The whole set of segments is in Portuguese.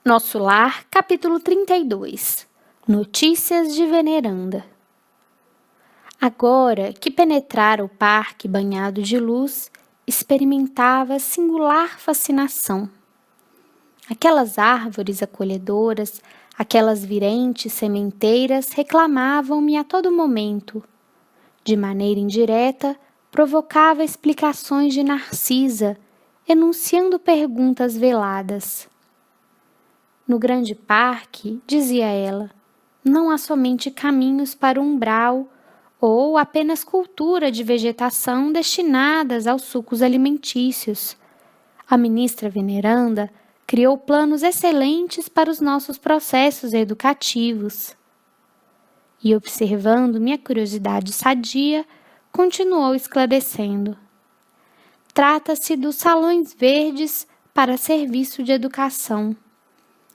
Nosso Lar, capítulo 32. Notícias de Veneranda. Agora que penetrara o parque banhado de luz, experimentava singular fascinação. Aquelas árvores acolhedoras, aquelas virentes sementeiras reclamavam-me a todo momento. De maneira indireta, provocava explicações de Narcisa, enunciando perguntas veladas. No grande parque, dizia ela, não há somente caminhos para o umbral ou apenas cultura de vegetação destinadas aos sucos alimentícios. A ministra Veneranda criou planos excelentes para os nossos processos educativos. E observando minha curiosidade sadia, continuou esclarecendo. Trata-se dos salões verdes para serviço de educação.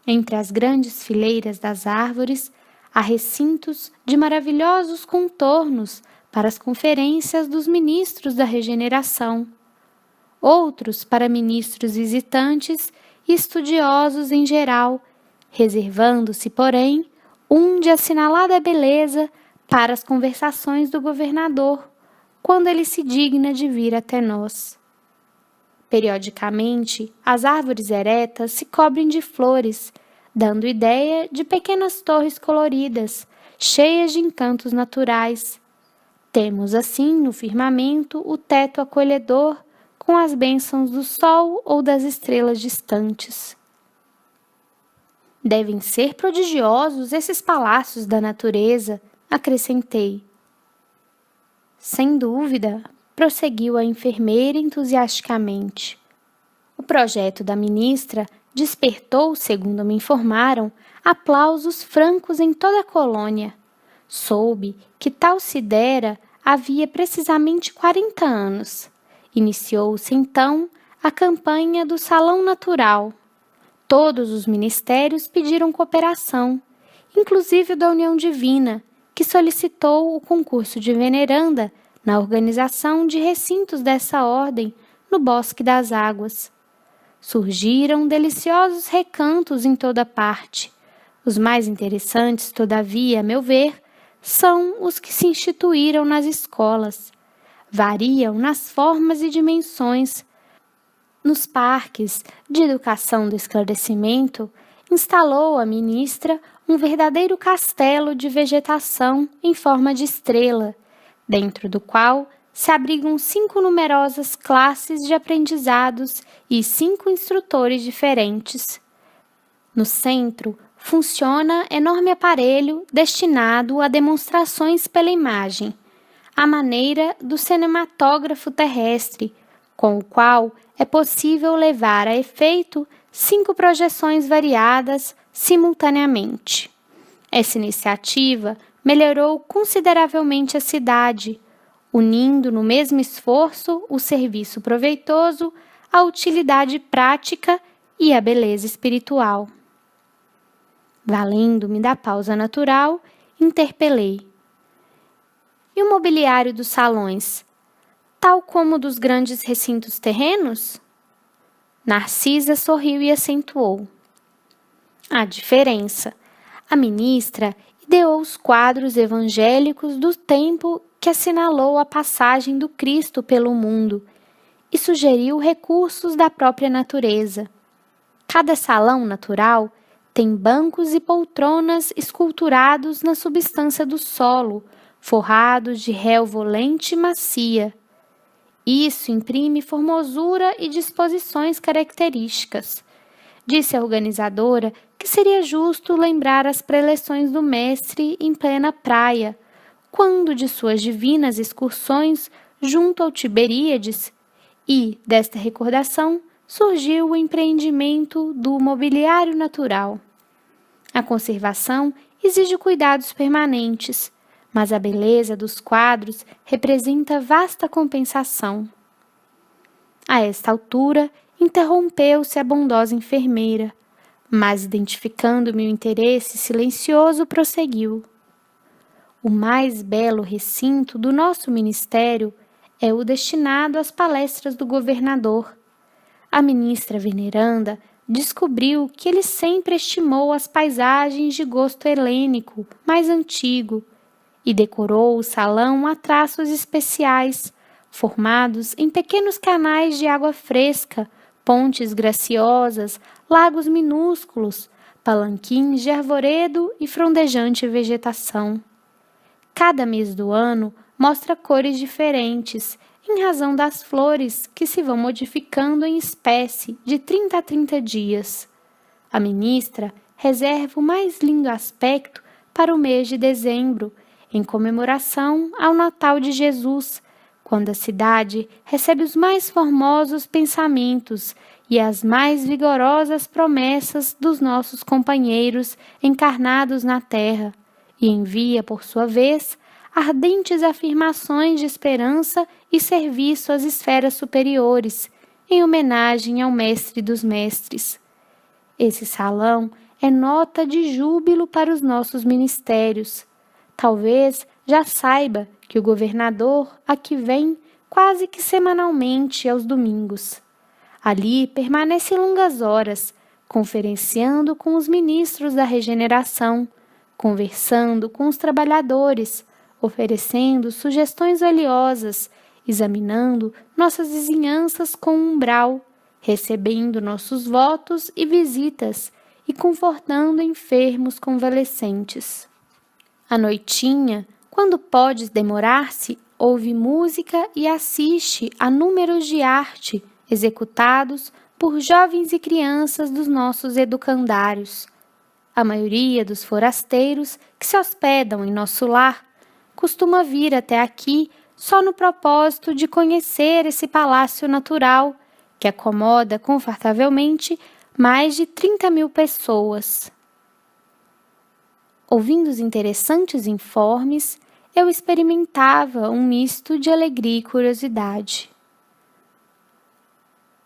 Entre as grandes fileiras das árvores, há recintos de maravilhosos contornos para as conferências dos ministros da regeneração, outros para ministros visitantes e estudiosos em geral, reservando-se, porém, um de assinalada beleza para as conversações do governador, quando ele se digna de vir até nós. Periodicamente, as árvores eretas se cobrem de flores, dando ideia de pequenas torres coloridas, cheias de encantos naturais. Temos, assim, no firmamento o teto acolhedor com as bênçãos do sol ou das estrelas distantes. Devem ser prodigiosos esses palácios da natureza, acrescentei. Sem dúvida, prosseguiu a enfermeira entusiasticamente. O projeto da ministra despertou, segundo me informaram, aplausos francos em toda a colônia. Soube que tal se dera havia precisamente 40 anos. Iniciou-se então a campanha do Salão Natural. Todos os ministérios pediram cooperação, inclusive o da União Divina, que solicitou o concurso de Veneranda na organização de recintos dessa ordem no Bosque das Águas. Surgiram deliciosos recantos em toda parte. Os mais interessantes, todavia, a meu ver, são os que se instituíram nas escolas. Variam nas formas e dimensões. Nos parques de educação do esclarecimento, instalou a ministra um verdadeiro castelo de vegetação em forma de estrela, dentro do qual se abrigam 5 numerosas classes de aprendizados e 5 instrutores diferentes. No centro, funciona enorme aparelho destinado a demonstrações pela imagem, à maneira do cinematógrafo terrestre, com o qual é possível levar a efeito 5 projeções variadas simultaneamente. Essa iniciativa melhorou consideravelmente a cidade, unindo no mesmo esforço o serviço proveitoso, a utilidade prática e a beleza espiritual. Valendo-me da pausa natural, interpelei. E o mobiliário dos salões, tal como o dos grandes recintos terrenos? Narcisa sorriu e acentuou. Há diferença. A ministra ideou os quadros evangélicos do tempo que assinalou a passagem do Cristo pelo mundo e sugeriu recursos da própria natureza. Cada salão natural tem bancos e poltronas esculturados na substância do solo, forrados de relva olente e macia. Isso imprime formosura e disposições características. Disse a organizadora que seria justo lembrar as preleções do mestre em plena praia, quando de suas divinas excursões junto ao Tiberíades, e, desta recordação, surgiu o empreendimento do mobiliário natural. A conservação exige cuidados permanentes, mas a beleza dos quadros representa vasta compensação. A esta altura, interrompeu-se a bondosa enfermeira, mas, identificando meu interesse silencioso, prosseguiu. O mais belo recinto do nosso ministério é o destinado às palestras do governador. A ministra Veneranda descobriu que ele sempre estimou as paisagens de gosto helênico mais antigo e decorou o salão a traços especiais, formados em pequenos canais de água fresca, pontes graciosas, lagos minúsculos, palanquins de arvoredo e frondejante vegetação. Cada mês do ano mostra cores diferentes, em razão das flores que se vão modificando em espécie de 30 a 30 dias. A ministra reserva o mais lindo aspecto para o mês de dezembro, em comemoração ao Natal de Jesus, quando a cidade recebe os mais formosos pensamentos e as mais vigorosas promessas dos nossos companheiros encarnados na terra, e envia, por sua vez, ardentes afirmações de esperança e serviço às esferas superiores, em homenagem ao Mestre dos Mestres. Esse salão é nota de júbilo para os nossos ministérios. Talvez já saiba que o governador aqui vem quase que semanalmente aos domingos. Ali permanece longas horas, conferenciando com os ministros da regeneração, conversando com os trabalhadores, oferecendo sugestões valiosas, examinando nossas vizinhanças com umbral, recebendo nossos votos e visitas e confortando enfermos convalescentes. À noitinha, quando podes demorar-se, ouve música e assiste a números de arte executados por jovens e crianças dos nossos educandários. A maioria dos forasteiros que se hospedam em nosso lar costuma vir até aqui só no propósito de conhecer esse palácio natural que acomoda confortavelmente mais de 30.000 pessoas. Ouvindo os interessantes informes, eu experimentava um misto de alegria e curiosidade.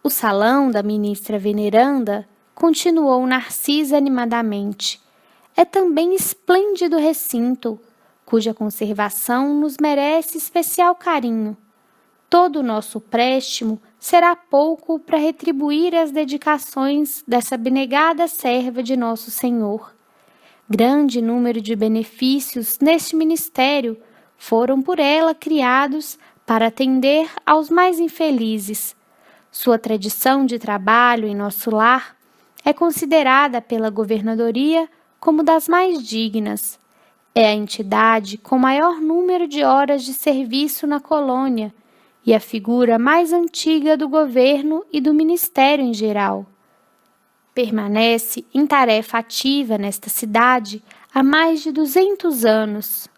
O salão da ministra veneranda, continuou Narcisa animadamente, é também esplêndido recinto, cuja conservação nos merece especial carinho. Todo o nosso préstimo será pouco para retribuir as dedicações dessa abnegada serva de nosso Senhor. Grande número de benefícios neste ministério foram por ela criados para atender aos mais infelizes. Sua tradição de trabalho em nosso lar é considerada pela governadoria como das mais dignas. É a entidade com maior número de horas de serviço na colônia e a figura mais antiga do governo e do ministério em geral. Permanece em tarefa ativa nesta cidade há mais de 200 anos.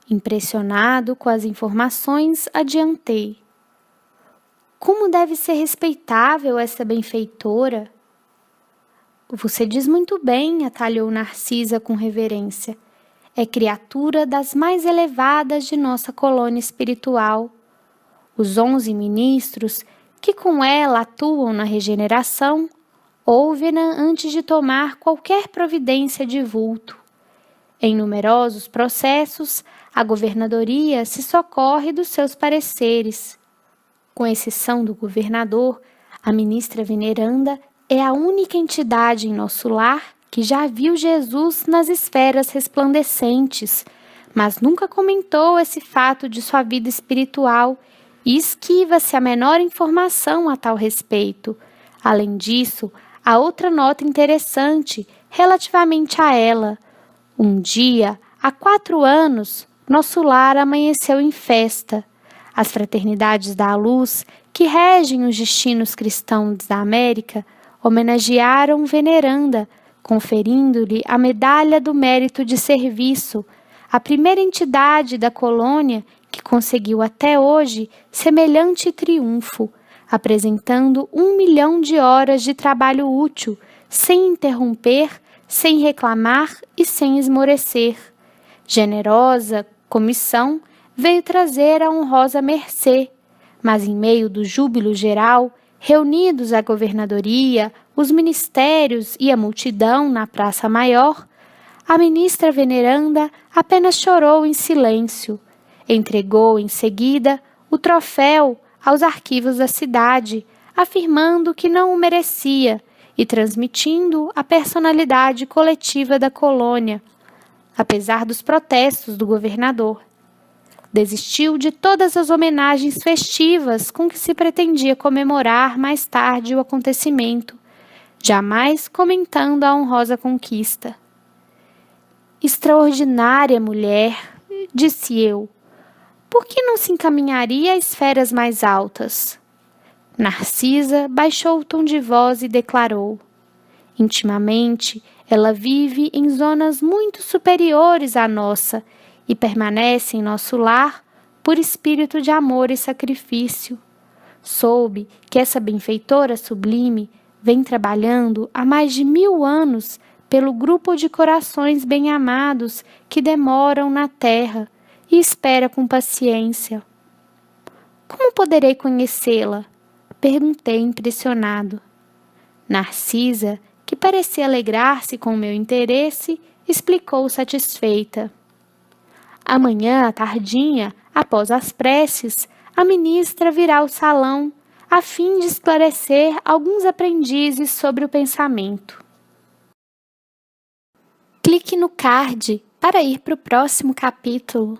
Impressionado com as informações, adiantei. Como deve ser respeitável essa benfeitora? Você diz muito bem, atalhou Narcisa com reverência. É criatura das mais elevadas de nossa colônia espiritual. Os 11 ministros que com ela atuam na regeneração ouve-na antes de tomar qualquer providência de vulto. Em numerosos processos, a governadoria se socorre dos seus pareceres. Com exceção do governador, a ministra veneranda é a única entidade em nosso lar que já viu Jesus nas esferas resplandecentes, mas nunca comentou esse fato de sua vida espiritual e esquiva-se a menor informação a tal respeito. Além disso, há outra nota interessante relativamente a ela. Um dia, há 4 anos, nosso lar amanheceu em festa. As fraternidades da luz, que regem os destinos cristãos da América, homenagearam veneranda, conferindo-lhe a medalha do mérito de serviço, a primeira entidade da colônia que conseguiu até hoje semelhante triunfo, apresentando 1 milhão de horas de trabalho útil, sem interromper, sem reclamar e sem esmorecer. Generosa comissão veio trazer a honrosa mercê, mas em meio do júbilo geral, reunidos a governadoria, os ministérios e a multidão na Praça Maior, a ministra veneranda apenas chorou em silêncio. Entregou em seguida o troféu aos arquivos da cidade, afirmando que não o merecia e transmitindo a personalidade coletiva da colônia, apesar dos protestos do governador. Desistiu de todas as homenagens festivas com que se pretendia comemorar mais tarde o acontecimento, jamais comentando a honrosa conquista. Extraordinária mulher, disse eu, por que não se encaminharia a esferas mais altas? Narcisa baixou o tom de voz e declarou: intimamente, ela vive em zonas muito superiores à nossa e permanece em nosso lar por espírito de amor e sacrifício. Soube que essa benfeitora sublime vem trabalhando há mais de 1000 anos pelo grupo de corações bem-amados que demoram na terra e espera com paciência. Como poderei conhecê-la? Perguntei impressionado. Narcisa, que parecia alegrar-se com o meu interesse, explicou satisfeita. Amanhã, à tardinha, após as preces, a ministra virá ao salão, a fim de esclarecer alguns aprendizes sobre o pensamento. Clique no card para ir para o próximo capítulo.